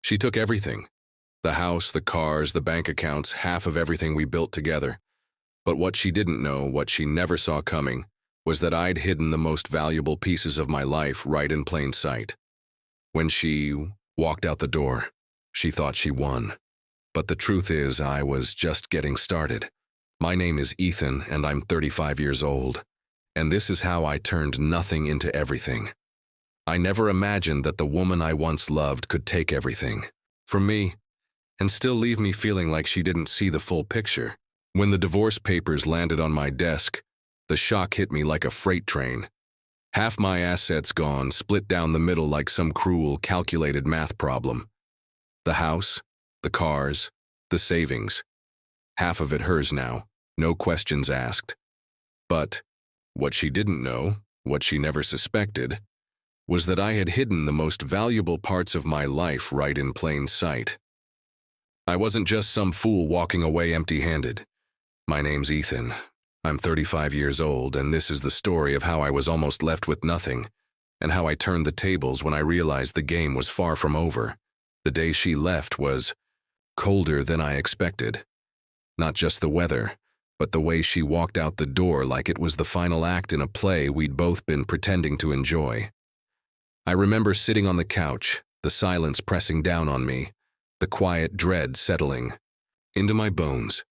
She took everything. The house, the cars, the bank accounts, half of everything we built together. But what she didn't know, what she never saw coming, was that I'd hidden the most valuable pieces of my life right in plain sight. When she walked out the door, she thought she won. But the truth is, I was just getting started. My name is Ethan, and I'm 35 years old. And this is how I turned nothing into everything. I never imagined that the woman I once loved could take everything from me and still leave me feeling like she didn't see the full picture. When the divorce papers landed on my desk, the shock hit me like a freight train. Half my assets gone, split down the middle like some cruel, calculated math problem. The house, the cars, the savings. Half of it hers now, no questions asked. But what she didn't know, what she never suspected, was that I had hidden the most valuable parts of my life right in plain sight. I wasn't just some fool walking away empty-handed. My name's Ethan. I'm 35 years old, and this is the story of how I was almost left with nothing, and how I turned the tables when I realized the game was far from over. The day she left was colder than I expected. Not just the weather, but the way she walked out the door like it was the final act in a play we'd both been pretending to enjoy. I remember sitting on the couch, the silence pressing down on me, the quiet dread settling into my bones.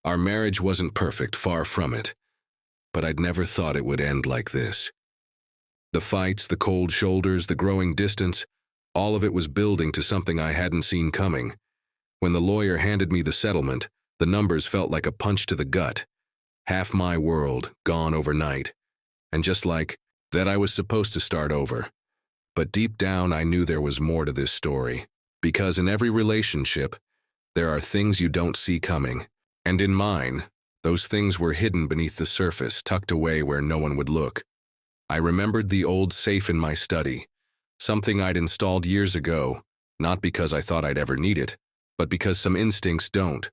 Our marriage wasn't perfect, far from it, but I'd never thought it would end like this. The fights, the cold shoulders, the growing distance, all of it was building to something I hadn't seen coming. When the lawyer handed me the settlement, the numbers felt like a punch to the gut. Half my world gone overnight. And just like that, I was supposed to start over. But deep down, I knew there was more to this story. Because in every relationship, there are things you don't see coming. And in mine, those things were hidden beneath the surface, tucked away where no one would look. I remembered the old safe in my study, something I'd installed years ago, not because I thought I'd ever need it, but because some instincts don't.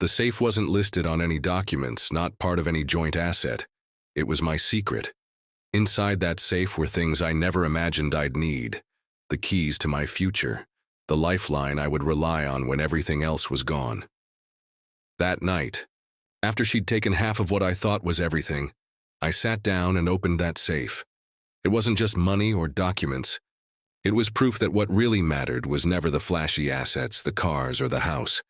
The safe wasn't listed on any documents, not part of any joint asset. It was my secret. Inside that safe were things I never imagined I'd need, the keys to my future, the lifeline I would rely on when everything else was gone. That night, after she'd taken half of what I thought was everything, I sat down and opened that safe. It wasn't just money or documents. It was proof that what really mattered was never the flashy assets, the cars, or the house.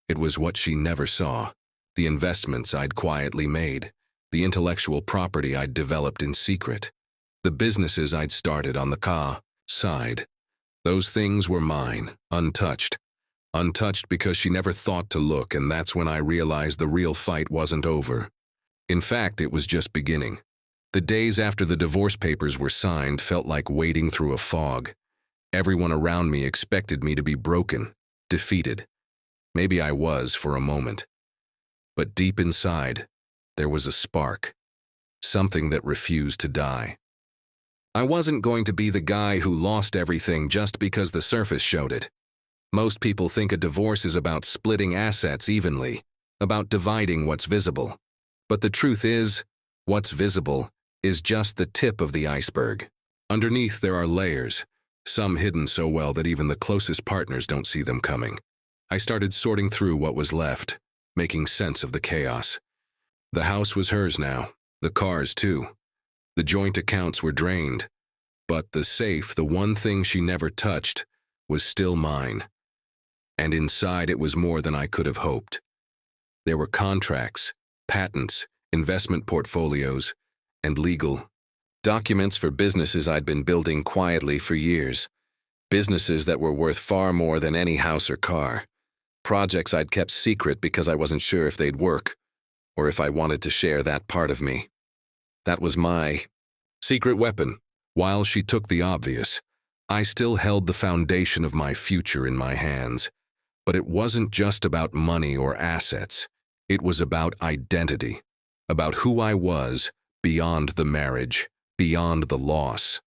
It was what she never saw, the investments I'd quietly made, the intellectual property I'd developed in secret, the businesses I'd started on the side. Those things were mine, untouched. Untouched because she never thought to look, and that's when I realized the real fight wasn't over. In fact, it was just beginning. The days after the divorce papers were signed felt like wading through a fog. Everyone around me expected me to be broken, defeated. Maybe I was for a moment. But deep inside, there was a spark, something that refused to die. I wasn't going to be the guy who lost everything just because the surface showed it. Most people think a divorce is about splitting assets evenly, about dividing what's visible. But the truth is, what's visible is just the tip of the iceberg. Underneath there are layers, some hidden so well that even the closest partners don't see them coming. I started sorting through what was left, making sense of the chaos. The house was hers now, the cars too. The joint accounts were drained. But the safe, the one thing she never touched, was still mine. And inside it was more than I could have hoped. There were contracts, patents, investment portfolios, and legal documents for businesses I'd been building quietly for years. Businesses that were worth far more than any house or car. Projects I'd kept secret because I wasn't sure if they'd work, or if I wanted to share that part of me. That was my secret weapon. While she took the obvious, I still held the foundation of my future in my hands. But it wasn't just about money or assets. It was about identity, about who I was beyond the marriage, beyond the loss.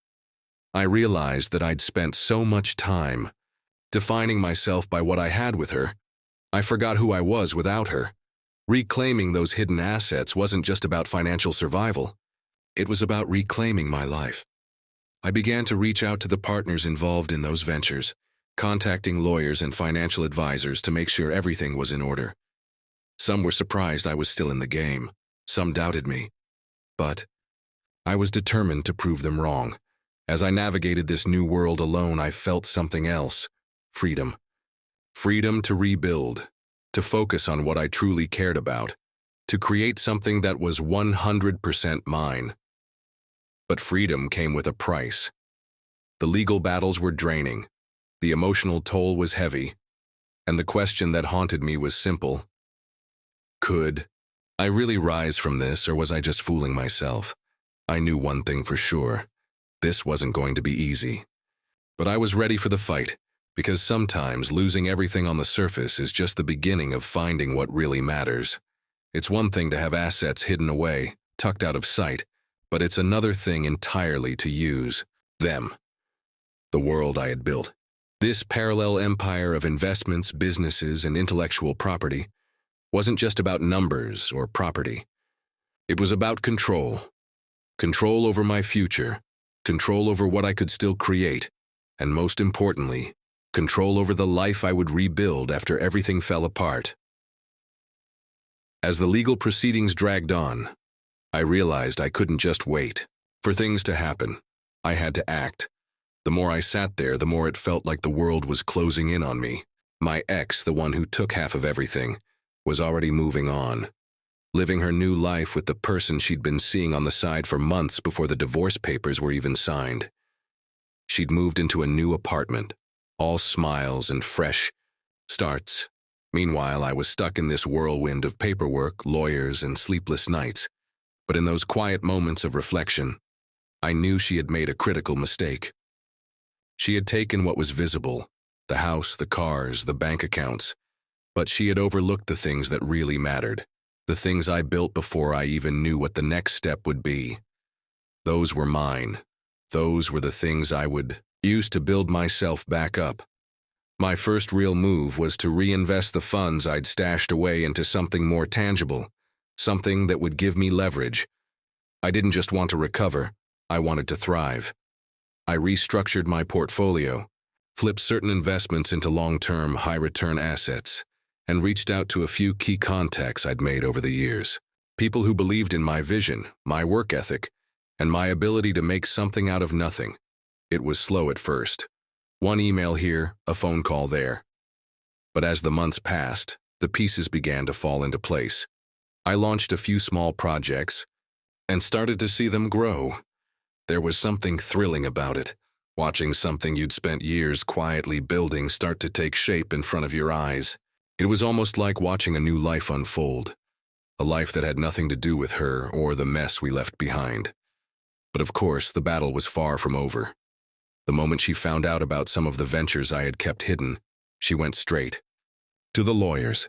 I realized that I'd spent so much time defining myself by what I had with her. I forgot who I was without her. Reclaiming those hidden assets wasn't just about financial survival. It was about reclaiming my life. I began to reach out to the partners involved in those ventures, contacting lawyers and financial advisors to make sure everything was in order. Some were surprised I was still in the game. Some doubted me. But I was determined to prove them wrong. As I navigated this new world alone, I felt something else. Freedom. Freedom to rebuild, to focus on what I truly cared about, to create something that was 100% mine. But freedom came with a price. The legal battles were draining, the emotional toll was heavy, and the question that haunted me was simple. Could I really rise from this, or was I just fooling myself? I knew one thing for sure. This wasn't going to be easy. But I was ready for the fight, because sometimes losing everything on the surface is just the beginning of finding what really matters. It's one thing to have assets hidden away, tucked out of sight, but it's another thing entirely to use them. The world I had built. This parallel empire of investments, businesses, and intellectual property wasn't just about numbers or property. It was about control. Control over my future, control over what I could still create, and most importantly, control over the life I would rebuild after everything fell apart. As the legal proceedings dragged on, I realized I couldn't just wait for things to happen. I had to act. The more I sat there, the more it felt like the world was closing in on me. My ex, the one who took half of everything, was already moving on, living her new life with the person she'd been seeing on the side for months before the divorce papers were even signed. She'd moved into a new apartment, all smiles and fresh starts. Meanwhile, I was stuck in this whirlwind of paperwork, lawyers, and sleepless nights. But in those quiet moments of reflection, I knew she had made a critical mistake. She had taken what was visible, the house, the cars, the bank accounts, but she had overlooked the things that really mattered, the things I built before I even knew what the next step would be. Those were mine. Those were the things I would use to build myself back up. My first real move was to reinvest the funds I'd stashed away into something more tangible, something that would give me leverage. I didn't just want to recover, I wanted to thrive. I restructured my portfolio, flipped certain investments into long-term, high-return assets, and reached out to a few key contacts I'd made over the years. People who believed in my vision, my work ethic, and my ability to make something out of nothing. It was slow at first. One email here, a phone call there. But as the months passed, the pieces began to fall into place. I launched a few small projects and started to see them grow. There was something thrilling about it, watching something you'd spent years quietly building start to take shape in front of your eyes. It was almost like watching a new life unfold, a life that had nothing to do with her or the mess we left behind. But of course, the battle was far from over. The moment she found out about some of the ventures I had kept hidden, she went straight to the lawyers.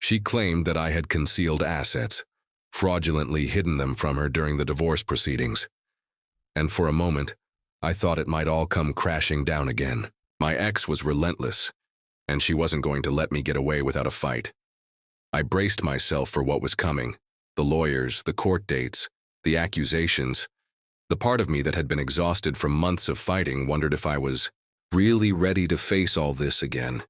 She claimed that I had concealed assets, fraudulently hidden them from her during the divorce proceedings. And for a moment, I thought it might all come crashing down again. My ex was relentless, and she wasn't going to let me get away without a fight. I braced myself for what was coming, the lawyers, the court dates, the accusations. The part of me that had been exhausted from months of fighting wondered if I was really ready to face all this again.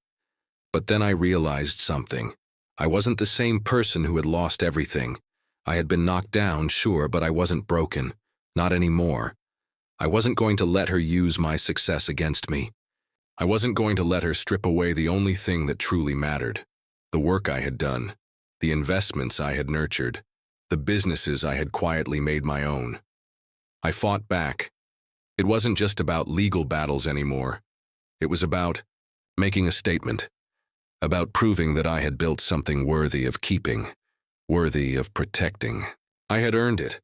But then I realized something. I wasn't the same person who had lost everything. I had been knocked down, sure, but I wasn't broken. Not anymore. I wasn't going to let her use my success against me. I wasn't going to let her strip away the only thing that truly mattered. The work I had done, the investments I had nurtured, the businesses I had quietly made my own. I fought back. It wasn't just about legal battles anymore. It was about making a statement, about proving that I had built something worthy of keeping, worthy of protecting. I had earned it,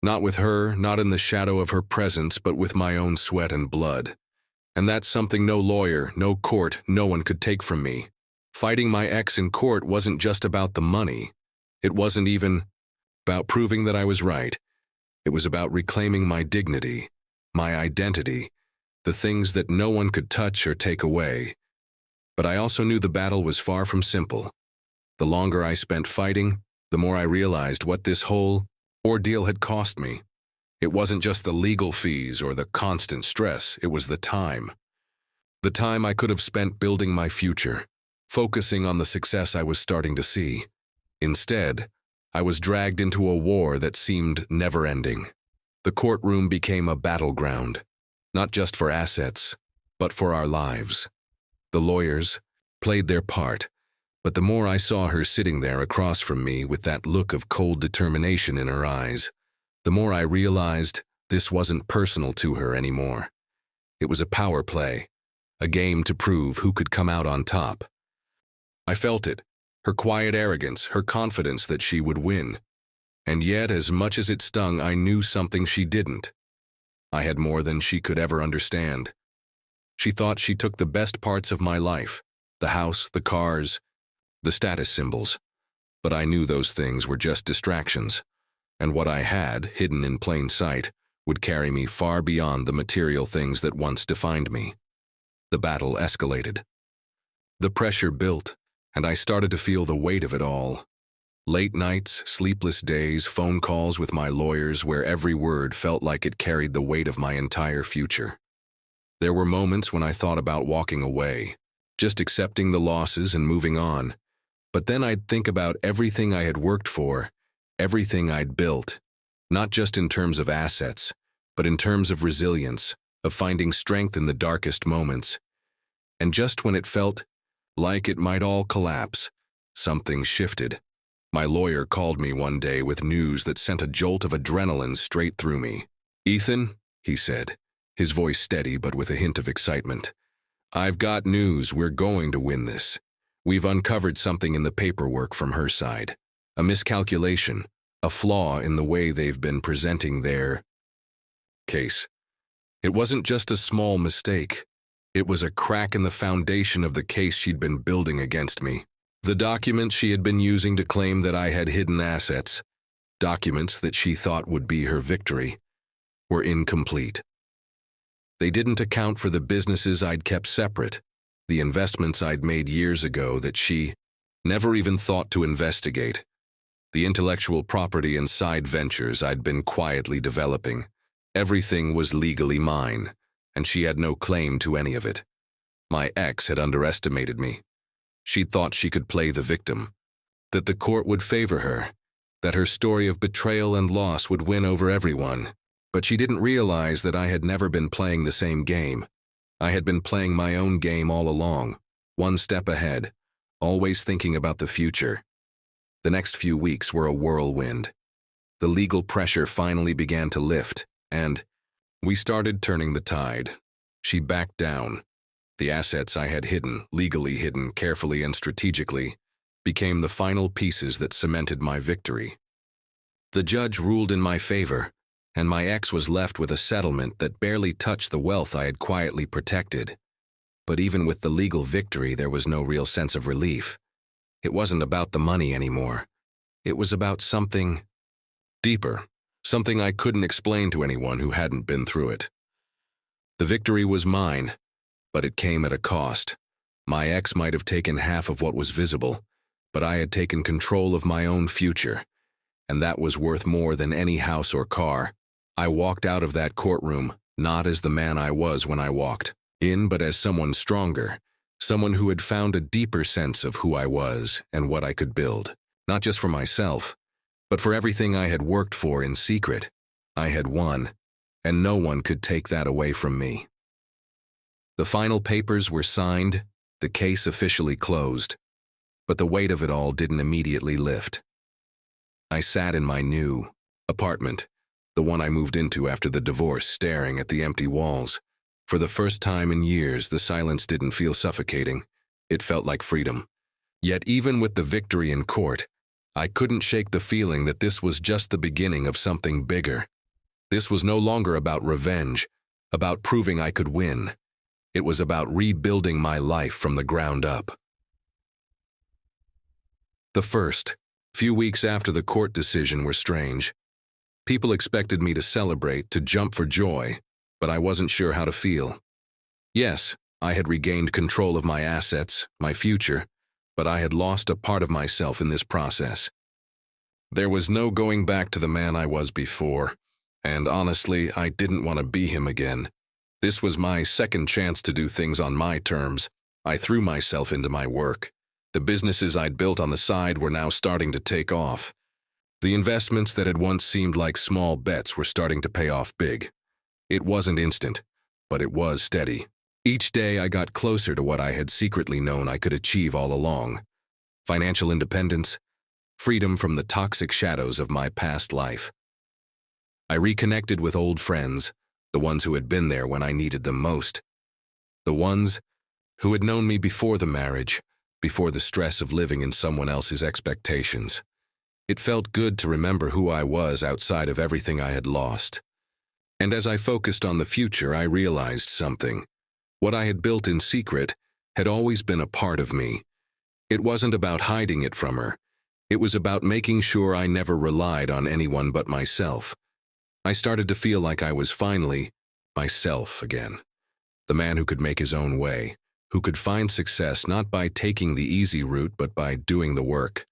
not with her, not in the shadow of her presence, but with my own sweat and blood. And that's something no lawyer, no court, no one could take from me. Fighting my ex in court wasn't just about the money. It wasn't even about proving that I was right. It was about reclaiming my dignity, my identity, the things that no one could touch or take away. But I also knew the battle was far from simple. The longer I spent fighting, the more I realized what this whole ordeal had cost me. It wasn't just the legal fees or the constant stress, it was the time. The time I could have spent building my future, focusing on the success I was starting to see. Instead, I was dragged into a war that seemed never-ending. The courtroom became a battleground, not just for assets, but for our lives. The lawyers played their part, but the more I saw her sitting there across from me with that look of cold determination in her eyes, the more I realized this wasn't personal to her anymore. It was a power play, a game to prove who could come out on top. I felt it, her quiet arrogance, her confidence that she would win. And yet, as much as it stung, I knew something she didn't. I had more than she could ever understand. She thought she took the best parts of my life, the house, the cars, the status symbols. But I knew those things were just distractions, and what I had, hidden in plain sight, would carry me far beyond the material things that once defined me. The battle escalated. The pressure built, and I started to feel the weight of it all. Late nights, sleepless days, phone calls with my lawyers where every word felt like it carried the weight of my entire future. There were moments when I thought about walking away, just accepting the losses and moving on. But then I'd think about everything I had worked for, everything I'd built, not just in terms of assets, but in terms of resilience, of finding strength in the darkest moments. And just when it felt like it might all collapse, something shifted. My lawyer called me one day with news that sent a jolt of adrenaline straight through me. "Ethan," he said, his voice steady but with a hint of excitement, "I've got news. We're going to win this. We've uncovered something in the paperwork from her side. A miscalculation, a flaw in the way they've been presenting their case. It wasn't just a small mistake. It was a crack in the foundation of the case she'd been building against me. The documents she had been using to claim that I had hidden assets, documents that she thought would be her victory, were incomplete. They didn't account for the businesses I'd kept separate, the investments I'd made years ago that she never even thought to investigate, the intellectual property and side ventures I'd been quietly developing. Everything was legally mine, and she had no claim to any of it. My ex had underestimated me. She thought she could play the victim, that the court would favor her, that her story of betrayal and loss would win over everyone. But she didn't realize that I had never been playing the same game. I had been playing my own game all along, one step ahead, always thinking about the future. The next few weeks were a whirlwind. The legal pressure finally began to lift, and we started turning the tide. She backed down. The assets I had hidden, legally hidden, carefully and strategically, became the final pieces that cemented my victory. The judge ruled in my favor, and my ex was left with a settlement that barely touched the wealth I had quietly protected. But even with the legal victory, there was no real sense of relief. It wasn't about the money anymore. It was about something deeper, something I couldn't explain to anyone who hadn't been through it. The victory was mine, but it came at a cost. My ex might have taken half of what was visible, but I had taken control of my own future, and that was worth more than any house or car. I walked out of that courtroom, not as the man I was when I walked in, but as someone stronger, someone who had found a deeper sense of who I was and what I could build, not just for myself, but for everything I had worked for in secret. I had won, and no one could take that away from me. The final papers were signed, the case officially closed, but the weight of it all didn't immediately lift. I sat in my new apartment, the one I moved into after the divorce, staring at the empty walls. For the first time in years, the silence didn't feel suffocating. It felt like freedom. Yet even with the victory in court, I couldn't shake the feeling that this was just the beginning of something bigger. This was no longer about revenge, about proving I could win. It was about rebuilding my life from the ground up. The first few weeks after the court decision were strange. People expected me to celebrate, to jump for joy, but I wasn't sure how to feel. Yes, I had regained control of my assets, my future, but I had lost a part of myself in this process. There was no going back to the man I was before, and honestly, I didn't want to be him again. This was my second chance to do things on my terms. I threw myself into my work. The businesses I'd built on the side were now starting to take off. The investments that had once seemed like small bets were starting to pay off big. It wasn't instant, but it was steady. Each day I got closer to what I had secretly known I could achieve all along: financial independence, freedom from the toxic shadows of my past life. I reconnected with old friends, the ones who had been there when I needed them most. The ones who had known me before the marriage, before the stress of living in someone else's expectations. It felt good to remember who I was outside of everything I had lost. And as I focused on the future, I realized something. What I had built in secret had always been a part of me. It wasn't about hiding it from her. It was about making sure I never relied on anyone but myself. I started to feel like I was finally myself again. The man who could make his own way, who could find success not by taking the easy route but by doing the work,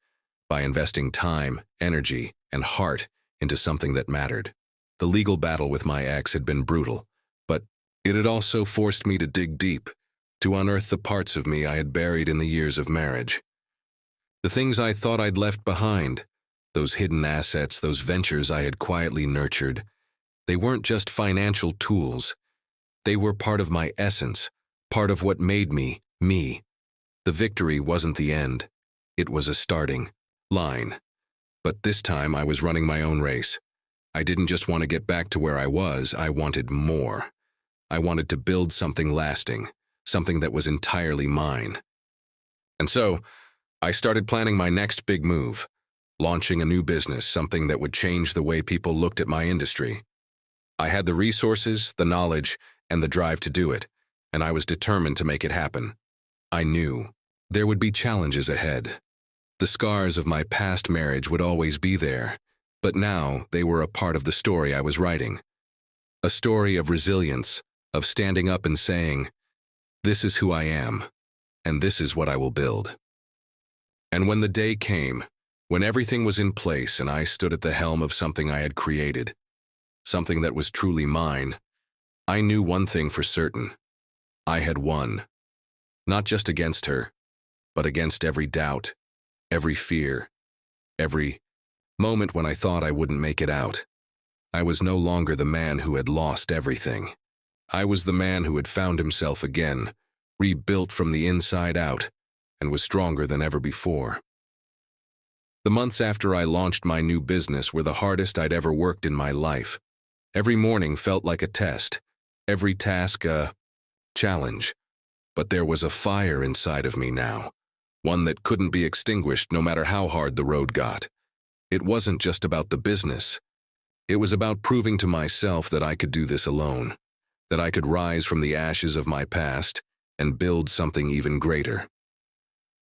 by investing time, energy, and heart into something that mattered. The legal battle with my ex had been brutal, but it had also forced me to dig deep, to unearth the parts of me I had buried in the years of marriage. The things I thought I'd left behind, those hidden assets, those ventures I had quietly nurtured, they weren't just financial tools. They were part of my essence, part of what made me, me. The victory wasn't the end. It was a starting line. But this time I was running my own race. I didn't just want to get back to where I was, I wanted more. I wanted to build something lasting, something that was entirely mine. And so, I started planning my next big move, launching a new business, something that would change the way people looked at my industry. I had the resources, the knowledge, and the drive to do it, and I was determined to make it happen. I knew there would be challenges ahead. The scars of my past marriage would always be there, but now they were a part of the story I was writing. A story of resilience, of standing up and saying, "This is who I am, and this is what I will build." And when the day came, when everything was in place and I stood at the helm of something I had created, something that was truly mine, I knew one thing for certain. I had won. Not just against her, but against every doubt, every fear, every moment when I thought I wouldn't make it out. I was no longer the man who had lost everything. I was the man who had found himself again, rebuilt from the inside out, and was stronger than ever before. The months after I launched my new business were the hardest I'd ever worked in my life. Every morning felt like a test, every task a challenge. But there was a fire inside of me now, one that couldn't be extinguished no matter how hard the road got. It wasn't just about the business. It was about proving to myself that I could do this alone, that I could rise from the ashes of my past and build something even greater.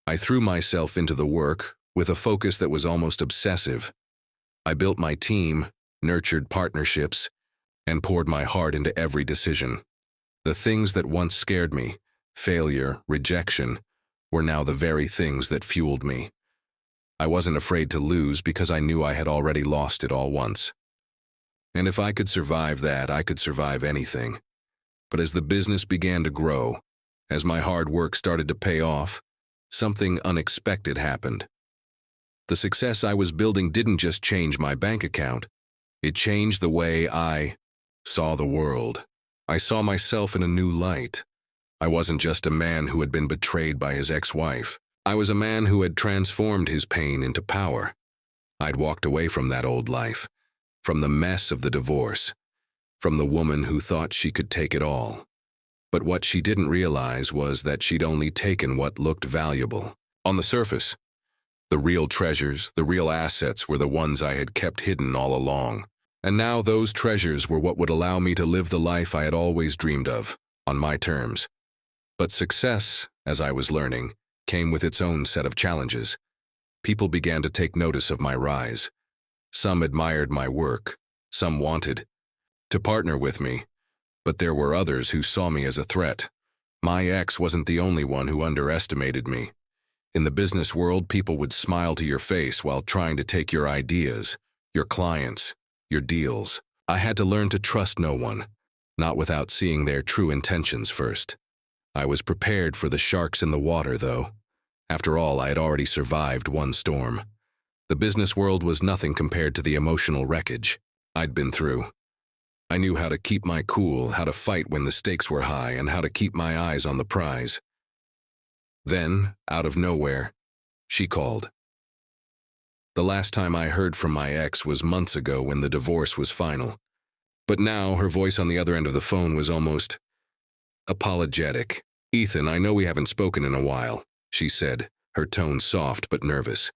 I threw myself into the work with a focus that was almost obsessive. I built my team, nurtured partnerships, and poured my heart into every decision. The things that once scared me, failure, rejection, were now the very things that fueled me. I wasn't afraid to lose because I knew I had already lost it all once. And if I could survive that, I could survive anything. But as the business began to grow, as my hard work started to pay off, something unexpected happened. The success I was building didn't just change my bank account, it changed the way I saw the world. I saw myself in a new light. I wasn't just a man who had been betrayed by his ex-wife. I was a man who had transformed his pain into power. I'd walked away from that old life, from the mess of the divorce, from the woman who thought she could take it all. But what she didn't realize was that she'd only taken what looked valuable. On the surface, the real treasures, the real assets were the ones I had kept hidden all along. And now those treasures were what would allow me to live the life I had always dreamed of, on my terms. But success, as I was learning, came with its own set of challenges. People began to take notice of my rise. Some admired my work, some wanted to partner with me, but there were others who saw me as a threat. My ex wasn't the only one who underestimated me. In the business world, people would smile to your face while trying to take your ideas, your clients, your deals. I had to learn to trust no one. not without seeing their true intentions first. I was prepared for the sharks in the water, though. After all, I had already survived one storm. The business world was nothing compared to the emotional wreckage I'd been through. I knew how to keep my cool, how to fight when the stakes were high, and how to keep my eyes on the prize. Then, out of nowhere, she called. The last time I heard from my ex was months ago when the divorce was final. But now her voice on the other end of the phone was almost apologetic. "Ethan, I know we haven't spoken in a while," she said, her tone soft but nervous.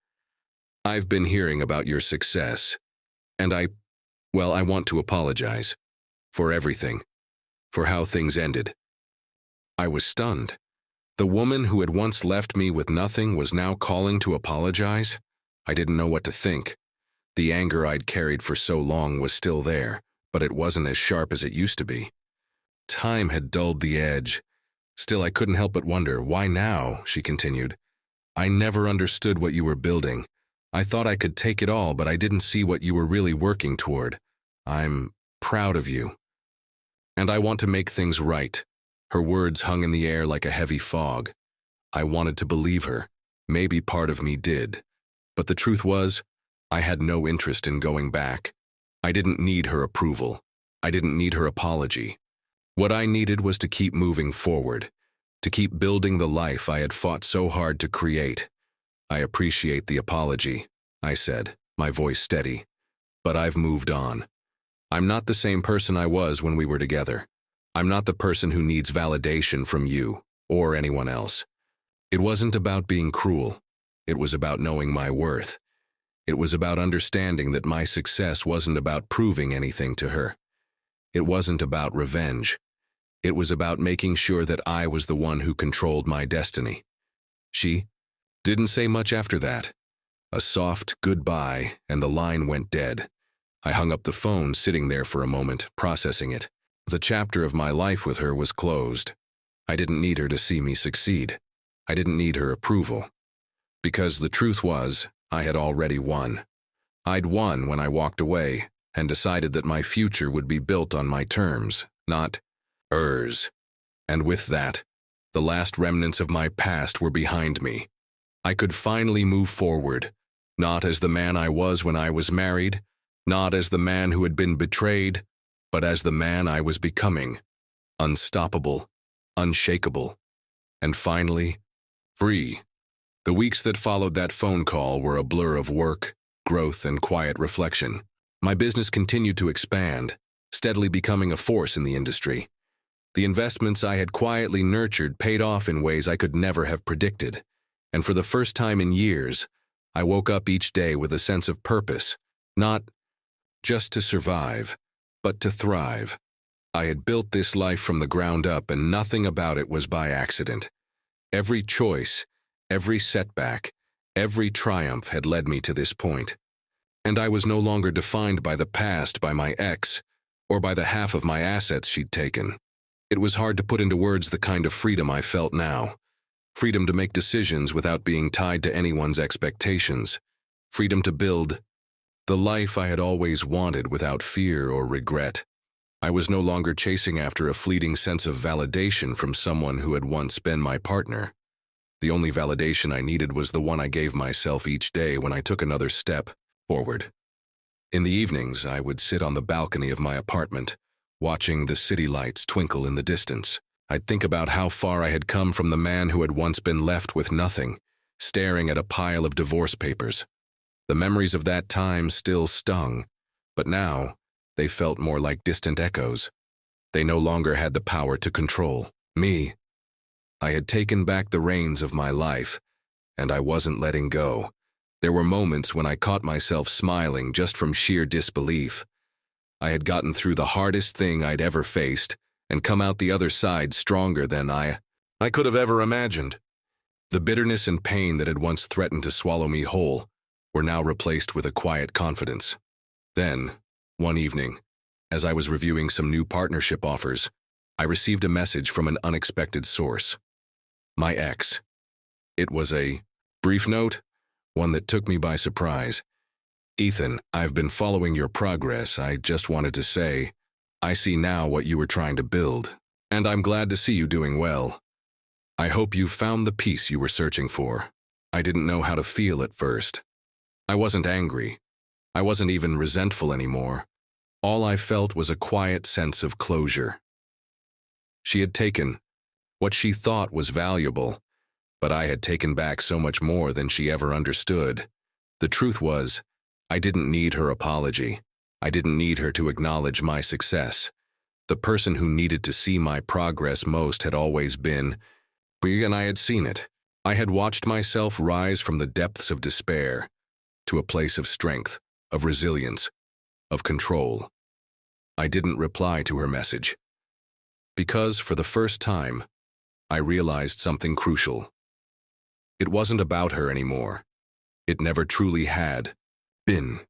"I've been hearing about your success, and I want to apologize. For everything. For how things ended." I was stunned. The woman who had once left me with nothing was now calling to apologize? I didn't know what to think. The anger I'd carried for so long was still there, but it wasn't as sharp as it used to be. Time had dulled the edge. Still, I couldn't help but wonder, "Why now?" she continued. "I never understood what you were building. I thought I could take it all, but I didn't see what you were really working toward. I'm proud of you. And I want to make things right." Her words hung in the air like a heavy fog. I wanted to believe her. Maybe part of me did. But the truth was, I had no interest in going back. I didn't need her approval. I didn't need her apology. What I needed was to keep moving forward, to keep building the life I had fought so hard to create. "I appreciate the apology," I said, my voice steady. "But I've moved on. I'm not the same person I was when we were together. I'm not the person who needs validation from you or anyone else." It wasn't about being cruel. It was about knowing my worth. It was about understanding that my success wasn't about proving anything to her. It wasn't about revenge. It was about making sure that I was the one who controlled my destiny. She didn't say much after that. A soft goodbye, and the line went dead. I hung up the phone, sitting there for a moment, processing it. The chapter of my life with her was closed. I didn't need her to see me succeed. I didn't need her approval. Because the truth was, I had already won. I'd won when I walked away and decided that my future would be built on my terms, not hers. And with that, the last remnants of my past were behind me. I could finally move forward, not as the man I was when I was married, not as the man who had been betrayed, but as the man I was becoming, unstoppable, unshakable, and finally, free. The weeks that followed that phone call were a blur of work, growth, and quiet reflection. My business continued to expand, steadily becoming a force in the industry. The investments I had quietly nurtured paid off in ways I could never have predicted, and for the first time in years, I woke up each day with a sense of purpose, not just to survive, but to thrive. I had built this life from the ground up, and nothing about it was by accident. Every choice, every setback, every triumph had led me to this point. And I was no longer defined by the past, by my ex, or by the half of my assets she'd taken. It was hard to put into words the kind of freedom I felt now. Freedom to make decisions without being tied to anyone's expectations. Freedom to build the life I had always wanted without fear or regret. I was no longer chasing after a fleeting sense of validation from someone who had once been my partner. The only validation I needed was the one I gave myself each day when I took another step forward. In the evenings, I would sit on the balcony of my apartment, watching the city lights twinkle in the distance. I'd think about how far I had come from the man who had once been left with nothing, staring at a pile of divorce papers. The memories of that time still stung, but now they felt more like distant echoes. They no longer had the power to control me. I had taken back the reins of my life, and I wasn't letting go. There were moments when I caught myself smiling just from sheer disbelief. I had gotten through the hardest thing I'd ever faced and come out the other side stronger than I could have ever imagined. The bitterness and pain that had once threatened to swallow me whole were now replaced with a quiet confidence. Then, one evening, as I was reviewing some new partnership offers, I received a message from an unexpected source. My ex. It was a brief note, one that took me by surprise. "Ethan, I've been following your progress. I just wanted to say, I see now what you were trying to build, and I'm glad to see you doing well. I hope you've found the peace you were searching for. I didn't know how to feel at first. I wasn't angry. I wasn't even resentful anymore. All I felt was a quiet sense of closure. She had taken what she thought was valuable, but I had taken back so much more than she ever understood. The truth was, I didn't need her apology. I didn't need her to acknowledge my success. The person who needed to see my progress most had always been me, and I had seen it. I had watched myself rise from the depths of despair to a place of strength, of resilience, of control. I didn't reply to her message, because for the first time, I realized something crucial. It wasn't about her anymore. It never truly had been.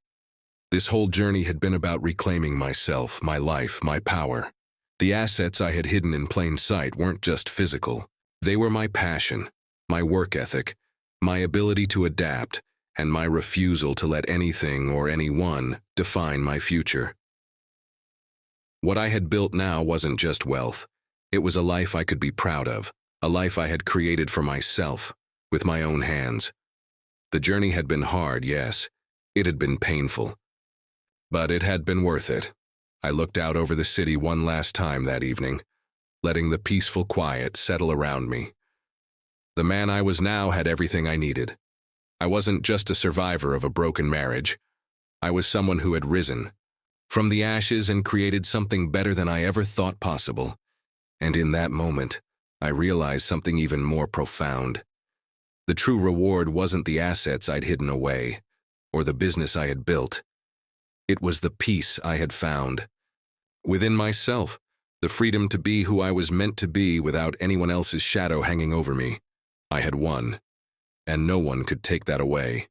This whole journey had been about reclaiming myself, my life, my power. The assets I had hidden in plain sight weren't just physical. They were my passion, my work ethic, my ability to adapt, and my refusal to let anything or anyone define my future. What I had built now wasn't just wealth. It was a life I could be proud of, a life I had created for myself, with my own hands. The journey had been hard, yes. It had been painful. But it had been worth it. I looked out over the city one last time that evening, letting the peaceful quiet settle around me. The man I was now had everything I needed. I wasn't just a survivor of a broken marriage. I was someone who had risen from the ashes and created something better than I ever thought possible. And in that moment, I realized something even more profound. The true reward wasn't the assets I'd hidden away, or the business I had built. It was the peace I had found within myself, the freedom to be who I was meant to be without anyone else's shadow hanging over me. I had won, and no one could take that away.